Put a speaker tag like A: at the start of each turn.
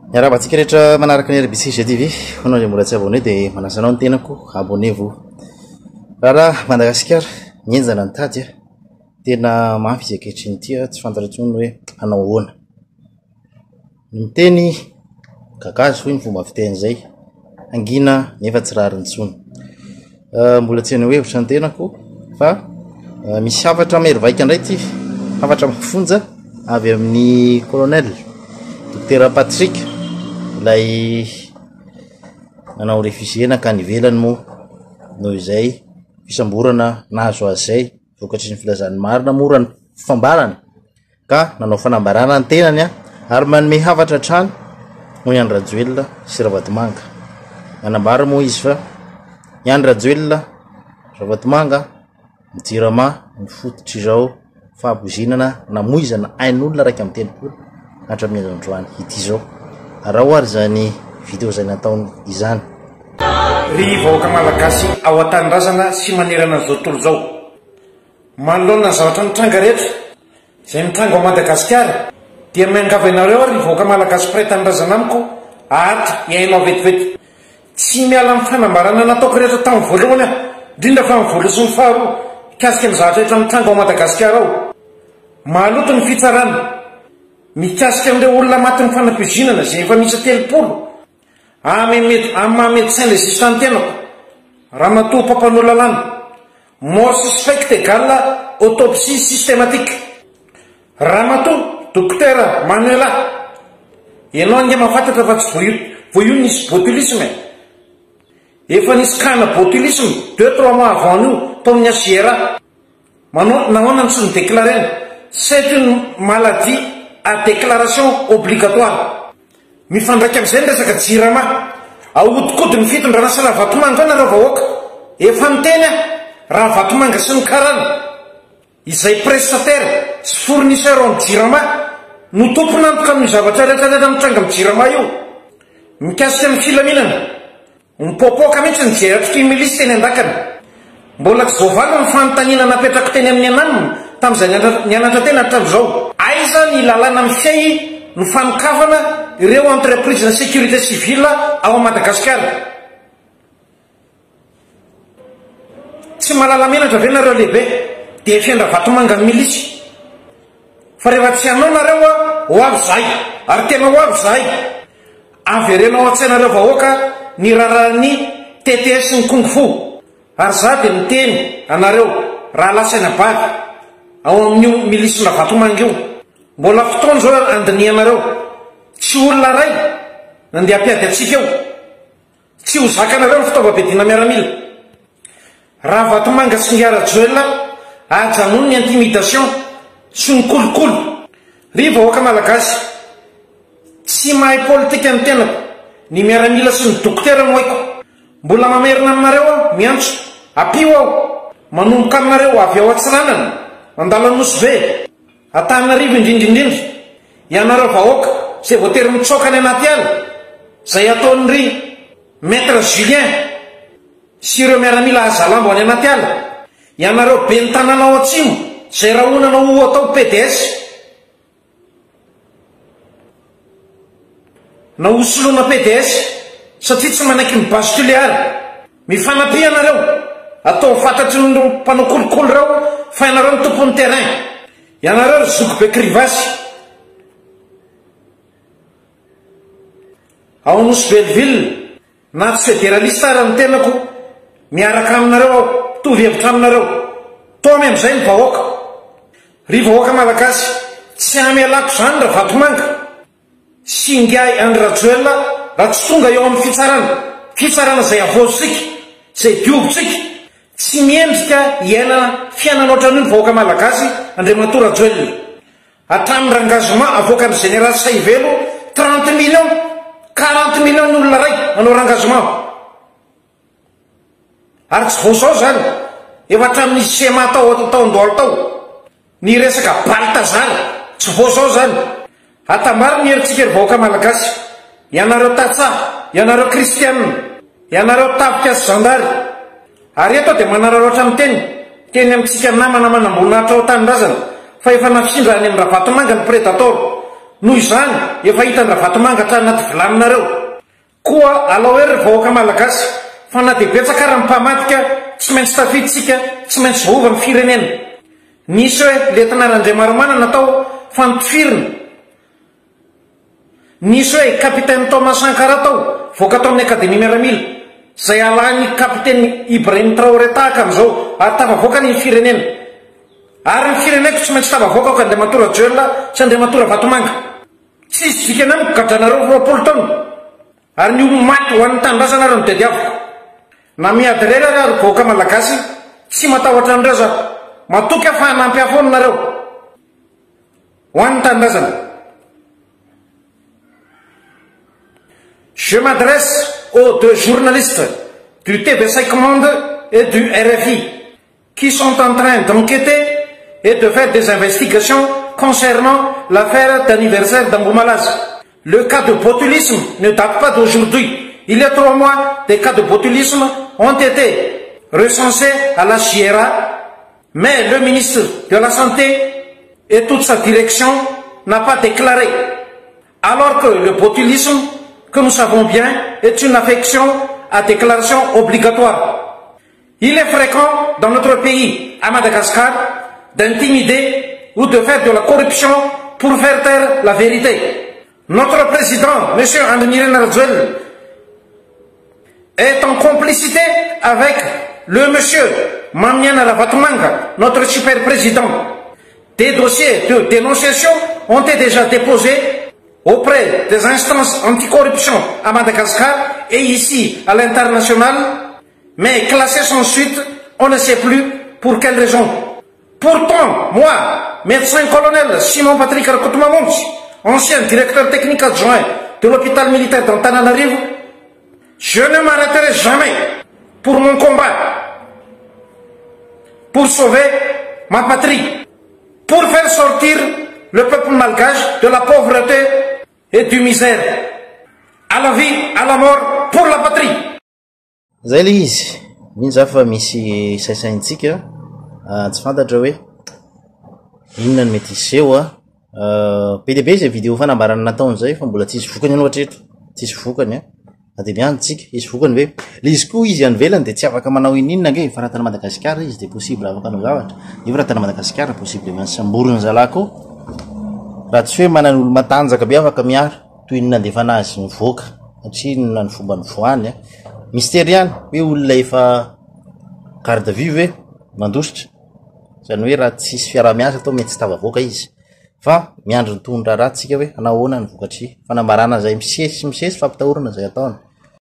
A: Miarabantsika rehetra manaraka ny RBC TV, hoanao ilay mbola tsy abonné dia manasanao ny tenako abonnez-vous. Raha Madagasikara mienjana ny tady tena mafy izy ankehitriny ity, tsy fantatra intsony hoe hanao ahoana. Ny miteny kakazo foy ny fomba fiteny izay, angina nefa tsy rariny intsony. Mbola tsy hanao hevitra ny tenako fa misy hafatra merivaika indray ity, hafatra mifonja avy amin'ny colonel Dr Patrick, ilay nanao réfugié nakany ivelany moa noho izay fisamborana nahazo azy izay vokatry ny filazan'ny marina mora ny fifambarana ka nanao fanambarana ny tenany ary manome hafatra hatrany moa ny Andry Rajoelina sy Ravatomanga. Manambara moa izy fa ny Andry Rajoelina, Ravatomanga, ny Jirama ny fototra izao fahabozinana namoizana ain'olona raika amin'ny telopolo hatramin'ny androany ity zao. Raha ohary zany video izay nataony izany.
B: Ry vahoaka malagasy ao an-tanindrazana sy manerana an'izao tontolo zao, manoloana ny zavatra mitranga rehetra izay mitranga ao Madagasikara dia miangava ianareo ry vahoaka malagasy mpiray tanindrazana amiko ahatra iainao vetivety. Tsy miala amin'ny fanambarana nataoko rehetra tamin'ny voalohany indrindra fa amin'ny voalo sy ny faharoa mikasika ny zavatra rehetra mitranga ao Madagasikara ao. Maloto ny fitsarana mikasika amin'ireo olona matin'ny fanampizinana izay efa misy telopolo maha-médecin légiste tenako ramatoa mpampanola lana, mort suspect égale autopsie systématique. Ramatoa docteur Manuela, ianao ange mahafantatra fa tsy voio nisy botulisme, efa nisy kana botulisme 2-3 mois avant nous tao amin'ny Asiera. Nahoana ny tsy ny déclarena, c'est une maladie à déclaration obligatoire. Mifandraika amin'izay ny resaka Jirama, ahodikody ny fitondrana sy Ravatomanga nareo vahoaka, efa miteny Ravatomanga sy ny karana izay prestataire sy fournisseur amin'ny Jirama no tompona antoka amin'ny zavatra rehetrarehetra mitranga amin'ny Jirama io. Mikasika amin'ny filaminana mipoapoaka mihitsy ny jeratry milisy teny an-dakana, mbola tsy voavalo ny fanontaniana napetrako teny amin'ny ananiny tamin'izay nianatra tena hatramin'izao. Aiza ny lalàna mifehy ny fanokafana ireo entreprise na sécurité civile ao Madagasikara? Tsy malala menatra ve nareo lehibe dia fiandra Vatomanga milisy? Fa rehefa tsy hanao nareo ho avy zahay, ary tena ho avy zahay, averenao an-tsainareo vahoaka ny raharahany TTS ny Kung Fu. Ary za dia miteny anareo raha lasaina bavy ao amin'io milisina Vatomanga io, mbola fotoana zao andinianareo, tsy olona ray nandeha hampiady atsika eo, tsy ho zakanareo ny fitaovam-piadiana miaramila. Raha Vatomanga sy ny Rajoelina ajanony ny intimidation sy ny kolokolo. Ry vahoaka malagasy, tsy mahay politika ny tenako, ny miaramila sy ny dokotera no haiko. Mbola mamerina aminareo miantso apio aho, manomboka aminareo avy ao Atsiranana, mandalo Nosy Be, Antananarivo indrindrindrindra. Ianareo vahoaka izay voatery mitsoaka ny anaty ala izay ataon'ny ry maître Julien sy ireo miaramila azalambo any anaty ala. Ianareo be ny tanànao atsimo izay rahonanao ho atao PDS na hosoloana PDS satria tsy manaiky ny base tuleary. Mifanampy ianareo atao fantatry ny mpanao kolokolo reo fa ianareo ny tompon'ny terrain. Ianareo ry zoky be krivasy ao Nosy Belleville na tsy fédéraliste ary ny tenako, miaraka aminareo aho, tovy hevitra aminareo. Toa amin'izay ny vahoaka. Ry vahoaka malagasy, tsy hamelako zany raha Vatomanga sy ngiay Andry Rajoelina raha tsy tonga eo amin'ny fitsarana izay avoatsika, izay diovitsika. Tsy miendrika iainana fiainana ohatran'io ny vahoaka malagasy. Andriamatoa Rajoelina hatramin'ny rangazement avoaka ny général Saivelo 30 millions 40 millions ny olona ray manao rangazement, ary tsy voasao zany, efa hatramin'ny sema taondoalo tao ny resaka Baltazar, tsy voasao zany. Atambary ny herintsika ry vahoaka malagasy, ianareo Tatsa, ianareo Kristianina, ianareo Tapika sy Zandary. Ary eto dia manararaotra amin'ny teny amintsika namana manambonahitra ao an-tanindrazana fa efa nafindra any amin'ny Ravatomanga ny prédator. noho izany efa hitandra vatomanga hatra anaty vilaninareo koa alao hoe ry vahoaka malagasy fa na dia betsaka raha mpamatika tsy maintsy tafiditsika tsy maintsy vova amin'ny firenena. Nisy hoe letenaran'Andriamarimana natao fantifirina, nisy hoe kapitaine Thomas Sankara tao voaka tao amin'ny akademia miaramila zay alany kapitaine Ibrahim Traoré tahaka amin'izao ary tafavoaka ny firenena. Ary ny fireneko tsy maintsy tafavoaka aoka Andriamatora Joelina sy Andriamatora Vatomanga. Tsisy dikana amiko gadranareo 20 taona ary ny olo maty ho an'ny tanindrazanareo ny dediaviko. Na miady rera ary vahoaka malagasy tsy matahotra an'ireo za matoky afa hanampy afoana nareo ho an'ny tanindrazana. Je m'adresse aux deux journalistes du TV5 Monde et du RFI qui sont en train d'enquêter et de faire des investigations concernant l'affaire d'anniversaire d'Amboumalaz. Le cas de botulisme ne date pas d'aujourd'hui. Il y a 3 mois, des cas de botulisme ont été recensés à la Sierra, mais le ministre de la Santé et toute sa direction n'a pas déclaré. Alors que le botulisme, que nous savons bien, est une affection à déclaration obligatoire. Il est fréquent dans notre pays, à Madagascar, d'intimider ou de faire de la corruption pour faire taire la vérité. Notre président, M. Andrinirina Rajoelina, est en complicité avec le monsieur Mamiana Vatomanga, notre super président. Des dossiers de dénonciation ont été déjà déposés auprès des instances anticorruption à Madagascar et ici à l'international, mais classés sans suite, on ne sait plus pour quelle raison. Pourtant, moi, médecin-colonel Simon Patrick Rakotomamonsi, ancien directeur technique adjoint de l'hôpital militaire d'Antananarivo, je ne m'arrêterai jamais pour mon combat, pour sauver ma patrie, pour faire sortir le peuple malgache de la pauvreté et du misère, à la vie, à la mort, pour la patrie.
A: Zay le izy mihitsy fa misy saisaintsika tsy fantatra hoe inona ny mety iseho be dia be izay vidéo fanambarana nataony zay fa mbola tsisy vokany ianao hatreto, tsisy vokany a dia miantsika izy vokany hoe le izy koa izy ivelany dia tsy afaka manao ininona nge fa raha tany Madagasikara izy dia possible afaka anao zavatra nefa raha tany Madagasikara possible miansamborona zalahy koa raha tsy hoe manana olo matanjaka be afaka miara toy ny nandefa anazy ny voaka satria inona ny fomba ny voany mystériany hoe olona efa garde à vue hoe mandositra zany hoe raha tsisy fiara-miasa atao mety tsy tavavoaka izy fa miandro ny tondra raha tsika hoe anao ahoana ny vokatry fanambarana zay misesy misesy fampitahorana zay ataony.